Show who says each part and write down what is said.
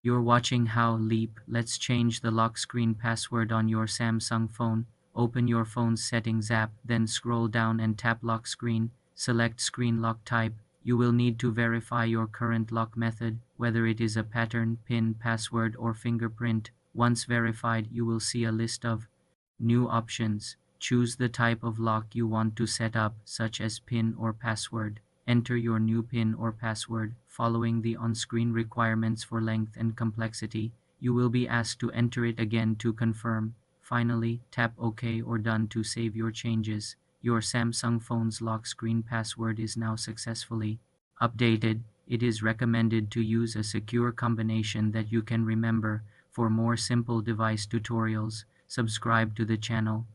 Speaker 1: You're watching How Leap. Let's change the lock screen password on your Samsung phone. Open your phone's settings app, then scroll down and tap lock screen. Select screen lock type. You will need to verify your current lock method, whether it is a pattern, PIN, password, or fingerprint. Once verified, you will see a list of new options. Choose the type of lock you want to set up, such as PIN or password. Enter your new PIN or password. Following the on-screen requirements for length and complexity, you will be asked to enter it again to confirm. Finally, tap OK or Done to save your changes. Your Samsung phone's lock screen password is now successfully updated. It is recommended to use a secure combination that you can remember. For more simple device tutorials, subscribe to the channel.